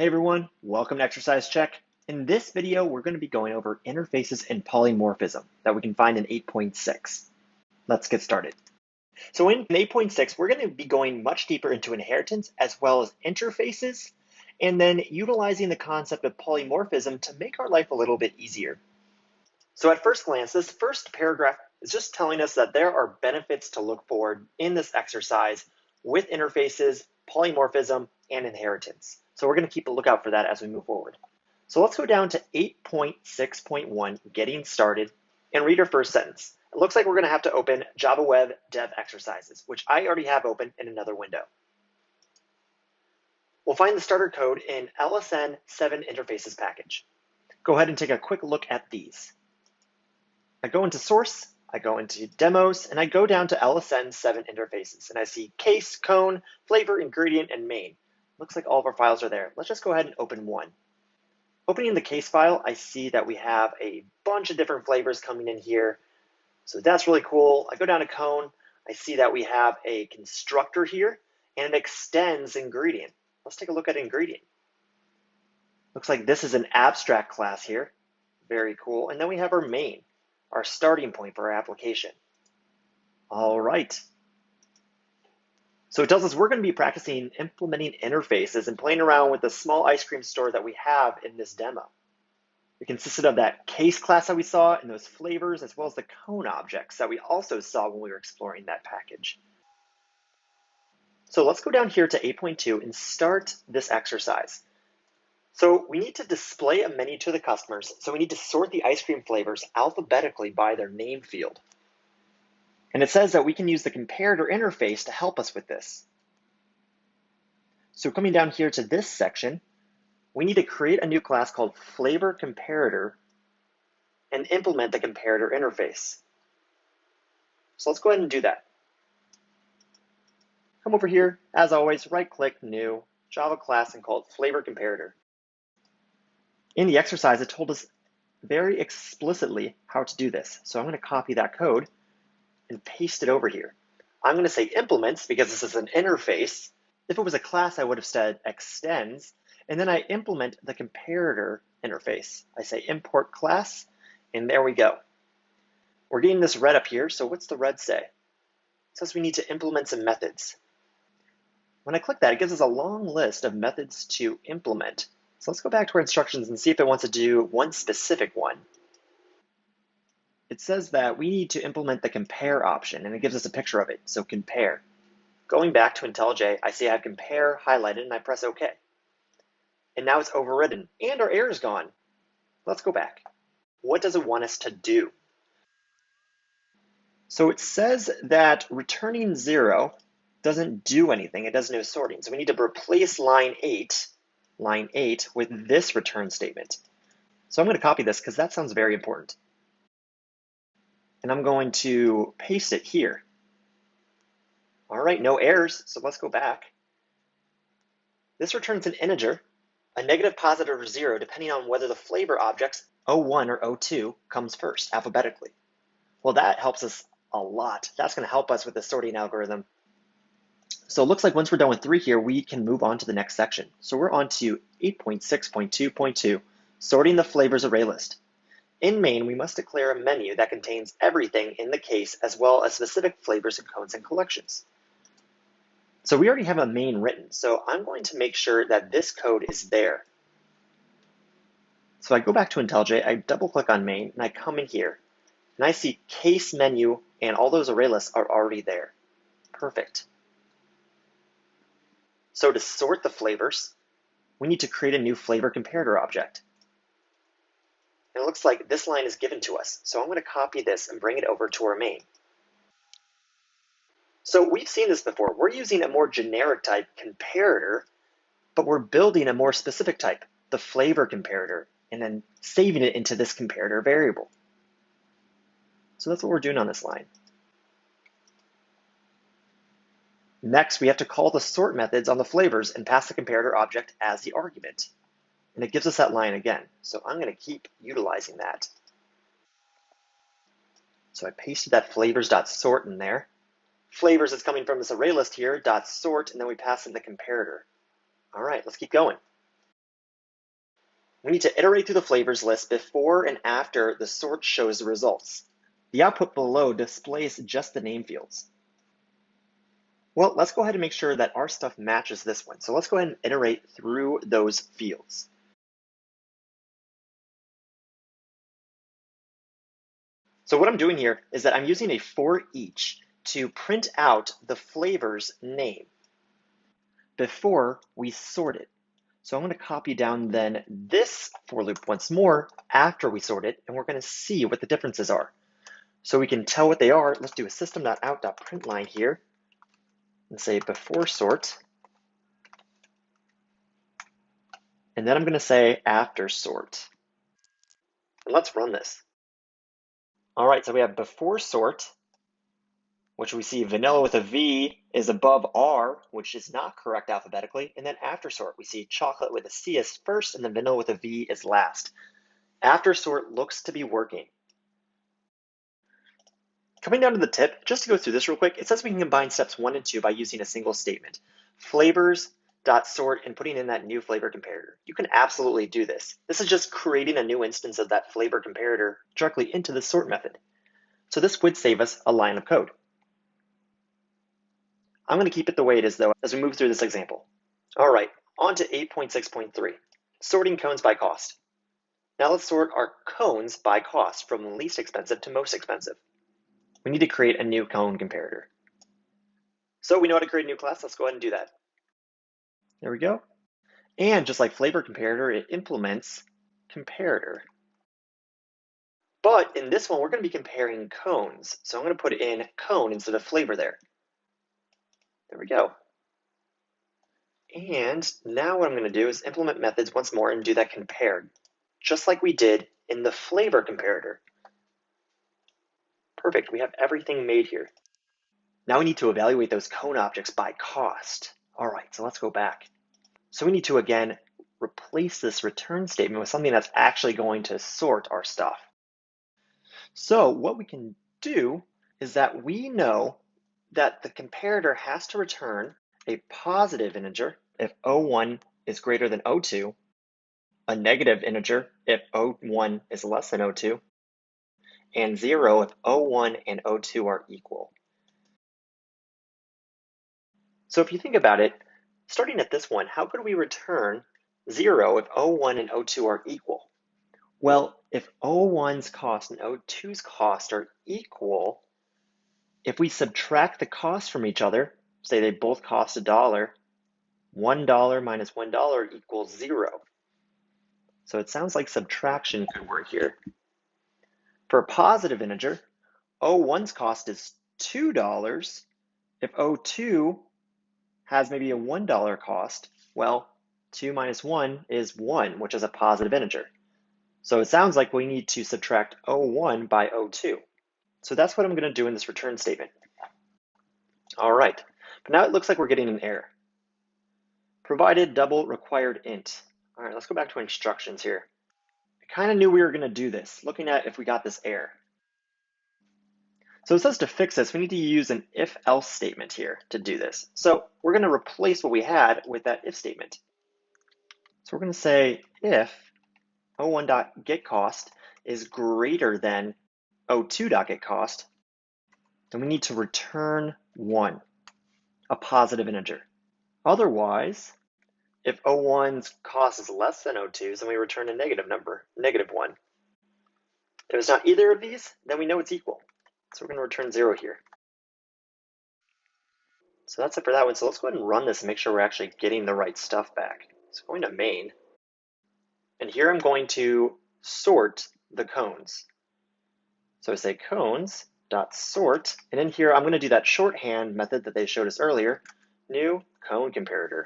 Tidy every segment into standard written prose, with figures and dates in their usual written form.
Hey everyone, welcome to Exercise Check. In this video, we're going to be going over interfaces and polymorphism that we can find in 8.6. Let's get started. So in 8.6, we're going to be going much deeper into inheritance as well as interfaces, and then utilizing the concept of polymorphism to make our life a little bit easier. So at first glance, this first paragraph is just telling us that there are benefits to look for in this exercise with interfaces, polymorphism, and inheritance. So we're going to keep a lookout for that as we move forward. So let's go down to 8.6.1, getting started, and read our first sentence. It looks like we're going to have to open Java Web Dev Exercises, which I already have open in another window. We'll find the starter code in LSN 7 interfaces package. Go ahead and take a quick look at these. I go into source, I go into demos, and I go down to LSN 7 interfaces, and I see case, cone, flavor, ingredient, and main. Looks like all of our files are there. Let's just go ahead and open one. Opening the case file, I see that we have a bunch of different flavors coming in here. So that's really cool. I go down to cone, I see that we have a constructor here, and it extends ingredient. Let's take a look at ingredient. Looks like this is an abstract class here. Very cool. And then we have our main, our starting point for our application. All right. So it tells us we're going to be practicing implementing interfaces and playing around with the small ice cream store that we have in this demo. It consisted of that case class that we saw and those flavors, as well as the cone objects that we also saw when we were exploring that package. So let's go down here to 8.2 and start this exercise. So we need to display a menu to the customers, so we need to sort the ice cream flavors alphabetically by their name field. And it says that we can use the comparator interface to help us with this. So coming down here to this section, we need to create a new class called flavor comparator and implement the comparator interface. So let's go ahead and do that. Come over here, as always, right-click, new, Java class, and call it flavor comparator. In the exercise, it told us very explicitly how to do this. So I'm going to copy that code and paste it over here. I'm going to say implements because this is an interface. If it was a class, I would have said extends, and then I implement the comparator interface. I say import class, and there we go. We're getting this red up here, so what's the red say? It says we need to implement some methods. When I click that, it gives us a long list of methods to implement. So let's go back to our instructions and see if it wants to do one specific one. It says that we need to implement the compare option, and it gives us a picture of it, so compare. Going back to IntelliJ, I see I have compare highlighted, and I press OK. And now it's overridden, and our error is gone. Let's go back. What does it want us to do? So it says that returning 0 doesn't do anything. It does no sorting. So we need to replace line 8 with this return statement. So I'm going to copy this because that sounds very important. And I'm going to paste it here. All right, no errors, so let's go back. This returns an integer, a negative, positive, or 0, depending on whether the flavor objects O1 or O2 comes first, alphabetically. Well, that helps us a lot. That's going to help us with the sorting algorithm. So it looks like once we're done with 3 here, we can move on to the next section. So we're on to 8.6.2.2, sorting the flavors array list. In main, we must declare a menu that contains everything in the case as well as specific flavors and codes and collections. So we already have a main written, so I'm going to make sure that this code is there. So I go back to IntelliJ, I double click on main, and I come in here, and I see case menu, and all those array lists are already there. Perfect. So to sort the flavors, we need to create a new flavor comparator object. And it looks like this line is given to us, so I'm going to copy this and bring it over to our main. So we've seen this before. We're using a more generic type comparator, but we're building a more specific type, the flavor comparator, and then saving it into this comparator variable. So that's what we're doing on this line. Next, we have to call the sort methods on the flavors and pass the comparator object as the argument. And it gives us that line again. So I'm going to keep utilizing that. So I pasted that flavors.sort in there. Flavors is coming from this array list here, .sort, and then we pass in the comparator. All right, let's keep going. We need to iterate through the flavors list before and after the sort shows the results. The output below displays just the name fields. Well, let's go ahead and make sure that our stuff matches this one. So let's go ahead and iterate through those fields. So what I'm doing here is that I'm using a for each to print out the flavor's name before we sort it. So I'm going to copy down then this for loop once more after we sort it, and we're going to see what the differences are. So we can tell what they are. Let's do a system.out.println here and say before sort. And then I'm going to say after sort. And let's run this. All right, so we have before sort, which we see vanilla with a V is above R, which is not correct alphabetically. And then after sort, we see chocolate with a C is first and then vanilla with a V is last. After sort looks to be working. Coming down to the tip, just to go through this real quick, it says we can combine steps 1 and 2 by using a single statement. Flavors.sort and putting in that new flavor comparator. You can absolutely do this. This is just creating a new instance of that flavor comparator directly into the sort method. So this would save us a line of code. I'm going to keep it the way it is though as we move through this example. All right, on to 8.6.3, sorting cones by cost. Now let's sort our cones by cost from least expensive to most expensive. We need to create a new cone comparator. So we know how to create a new class. Let's go ahead and do that. There we go. And just like flavor comparator, it implements comparator. But in this one, we're going to be comparing cones. So I'm going to put in cone instead of flavor there. There we go. And now what I'm going to do is implement methods once more and do that compare, just like we did in the flavor comparator. Perfect, we have everything made here. Now we need to evaluate those cone objects by cost. All right, so let's go back. So we need to, again, replace this return statement with something that's actually going to sort our stuff. So what we can do is that we know that the comparator has to return a positive integer if O1 is greater than O2, a negative integer if O1 is less than O2, and 0 if O1 and O2 are equal. So if you think about it, starting at this one, how could we return 0 if O1 and O2 are equal? Well, if O1's cost and O2's cost are equal, if we subtract the cost from each other, say they both cost $1, $1 minus $1 equals 0. So it sounds like subtraction could work here. For a positive integer, O1's cost is $2. If O2 has maybe a $1 cost, well, 2 minus 1 is 1, which is a positive integer. So it sounds like we need to subtract O1 by O2. So that's what I'm going to do in this return statement. All right, but now it looks like we're getting an error. Provided double required int. All right, let's go back to instructions here. I kind of knew we were going to do this, looking at if we got this error. So it says to fix this, we need to use an if-else statement here to do this. So we're going to replace what we had with that if statement. So we're going to say if O1.getCost is greater than O2.getCost, then we need to return 1, a positive integer. Otherwise, if O1's cost is less than O2's, then we return a negative number, negative 1. If it's not either of these, then we know it's equal. So we're going to return 0 here. So that's it for that one. So let's go ahead and run this and make sure we're actually getting the right stuff back. So going to main, and here I'm going to sort the cones. So I say cones.sort, and in here I'm going to do that shorthand method that they showed us earlier, new cone comparator.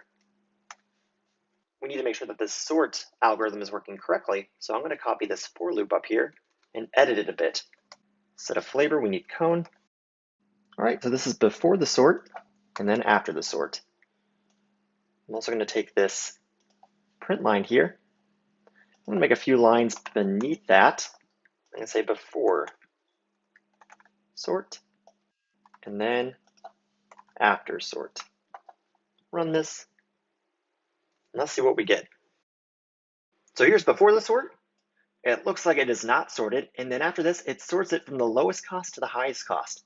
We need to make sure that this sort algorithm is working correctly. So I'm going to copy this for loop up here and edit it a bit. Instead of flavor, we need cone. All right, so this is before the sort and then after the sort. I'm also going to take this print line here. I'm going to make a few lines beneath that. I'm going to say before sort and then after sort. Run this. And let's see what we get. So here's before the sort. It looks like it is not sorted, and then after this, it sorts it from the lowest cost to the highest cost.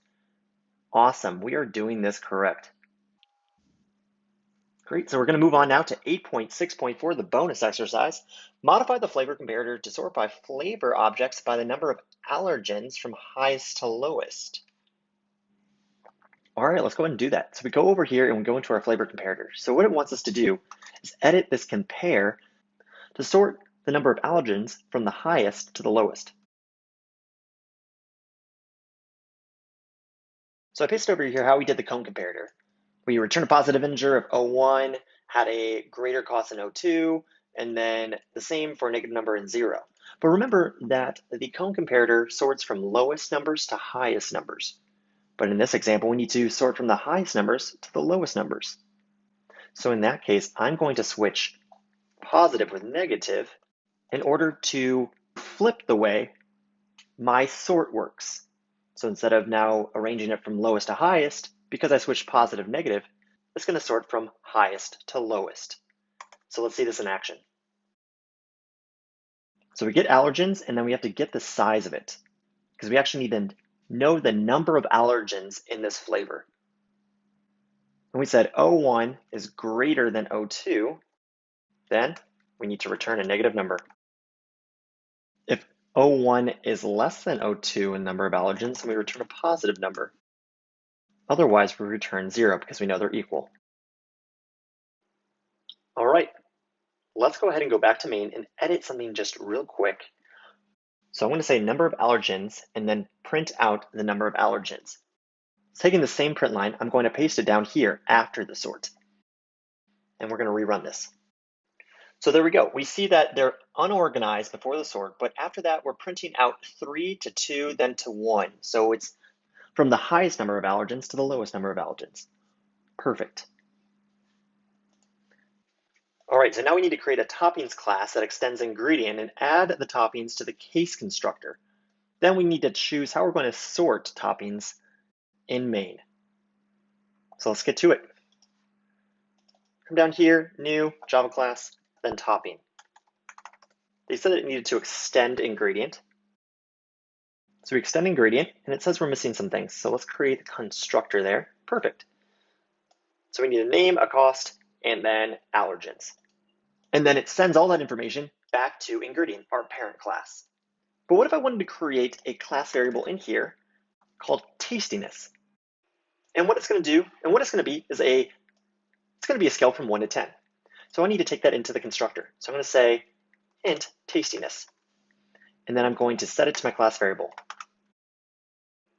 Awesome, we are doing this correct. Great, so we're going to move on now to 8.6.4, the bonus exercise. Modify the flavor comparator to sort by flavor objects by the number of allergens from highest to lowest. All right, let's go ahead and do that. So we go over here and we go into our flavor comparator. So what it wants us to do is edit this compare to sort the number of allergens from the highest to the lowest. So I pasted over here how we did the cone comparator. We returned a positive integer of 0.1, had a greater cost in 0.2, and then the same for a negative number in 0. But remember that the cone comparator sorts from lowest numbers to highest numbers. But in this example, we need to sort from the highest numbers to the lowest numbers. So in that case, I'm going to switch positive with negative in order to flip the way my sort works. So instead of now arranging it from lowest to highest, because I switched positive negative, it's going to sort from highest to lowest. So let's see this in action. So we get allergens, and then we have to get the size of it, because we actually need to know the number of allergens in this flavor. When we said 0.1 is greater than 0.2, then we need to return a negative number. If 0.1 is less than 0.2 in number of allergens, then we return a positive number. Otherwise, we return 0 because we know they're equal. All right, let's go ahead and go back to main and edit something just real quick. So I'm going to say number of allergens and then print out the number of allergens. Taking the same print line, I'm going to paste it down here after the sort. And we're going to rerun this. So there we go. We see that they're unorganized before the sort, but after that, we're printing out 3 to 2, then to 1. So it's from the highest number of allergens to the lowest number of allergens. Perfect. All right, so now we need to create a toppings class that extends ingredient and add the toppings to the case constructor. Then we need to choose how we're going to sort toppings in main. So let's get to it. Come down here, new, Java class, then topping. They said it needed to extend ingredient. So we extend ingredient, and it says we're missing some things. So let's create a constructor there. Perfect. So we need a name, a cost, and then allergens. And then it sends all that information back to ingredient, our parent class. But what if I wanted to create a class variable in here called tastiness? And what it's going to do, and what it's going to be, is it's going to be a scale from 1 to 10. So I need to take that into the constructor. So I'm going to say int tastiness. And then I'm going to set it to my class variable.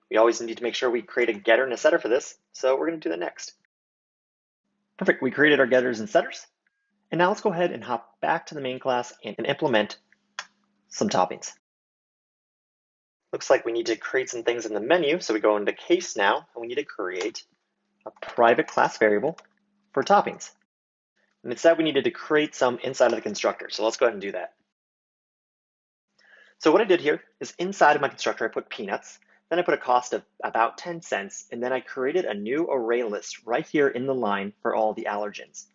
We always need to make sure we create a getter and a setter for this, so we're going to do that next. Perfect, we created our getters and setters. And now let's go ahead and hop back to the main class and implement some toppings. Looks like we need to create some things in the menu, so we go into case now, and we need to create a private class variable for toppings. And it said we needed to create some inside of the constructor, so let's go ahead and do that. So what I did here is inside of my constructor, I put peanuts, then I put a cost of about 10 cents, and then I created a new array list right here in the line for all the allergens.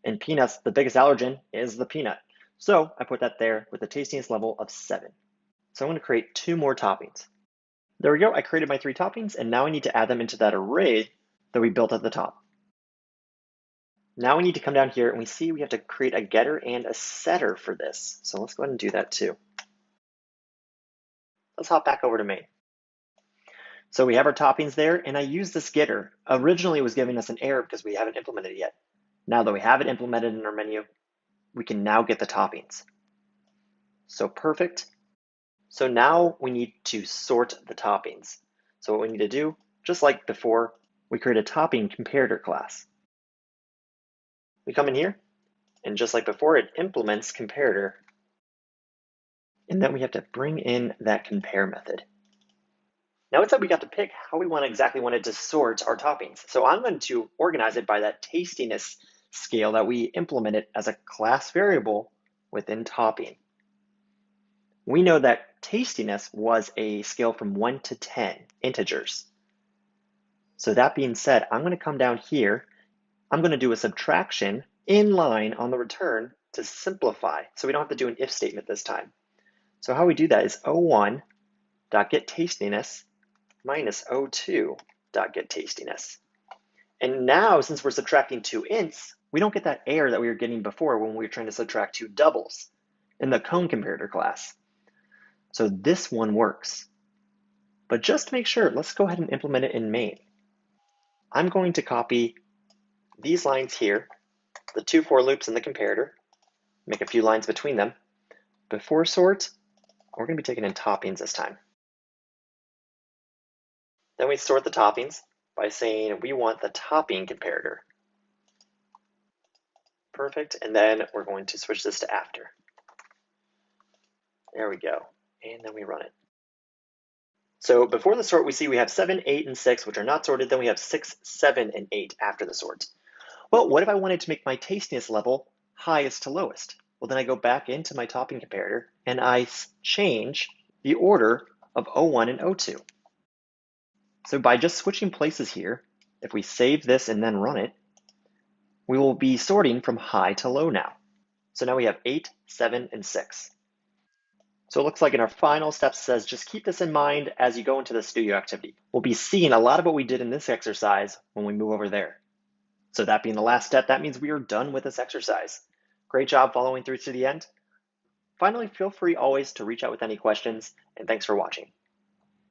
In peanuts, the biggest allergen is the peanut. So I put that there with a tastiness level of 7. So I'm going to create 2 more toppings. There we go, I created my 3 toppings, and now I need to add them into that array that we built at the top. Now we need to come down here and we see we have to create a getter and a setter for this. So let's go ahead and do that too. Let's hop back over to main. So we have our toppings there, and I use this getter. Originally it was giving us an error because we haven't implemented it yet. Now that we have it implemented in our menu, we can now get the toppings. So perfect. So now we need to sort the toppings. So what we need to do, just like before, we create a topping comparator class. We come in here, and just like before, it implements comparator. And then we have to bring in that compare method. Now it said we got to pick how we exactly wanted to sort our toppings. So I'm going to organize it by that tastiness scale that we implemented as a class variable within topping. We know that tastiness was a scale from 1 to 10 integers. So that being said, I'm going to come down here. I'm going to do a subtraction in line on the return to simplify, so we don't have to do an if statement this time. So how we do that is O1.getTastiness minus O2.getTastiness. And now, since we're subtracting two ints, we don't get that error that we were getting before when we were trying to subtract two doubles in the cone comparator class. So this one works. But just to make sure, let's go ahead and implement it in main. I'm going to copy these lines here, the two for loops in the comparator, make a few lines between them. Before sort, we're going to be taking in toppings this time. Then we sort the toppings by saying we want the topping comparator. Perfect, and then we're going to switch this to after. There we go, and then we run it. So before the sort, we see we have 7, 8, and 6, which are not sorted. Then we have 6, 7, and 8 after the sort. Well, what if I wanted to make my tastiness level highest to lowest? Well, then I go back into my topping comparator, and I change the order of O1 and O2. So by just switching places here, if we save this and then run it, we will be sorting from high to low now. So now we have 8, 7, and 6. So it looks like in our final steps says, just keep this in mind as you go into the studio activity. We'll be seeing a lot of what we did in this exercise when we move over there. So that being the last step, that means we are done with this exercise. Great job following through to the end. Finally, feel free always to reach out with any questions, and thanks for watching.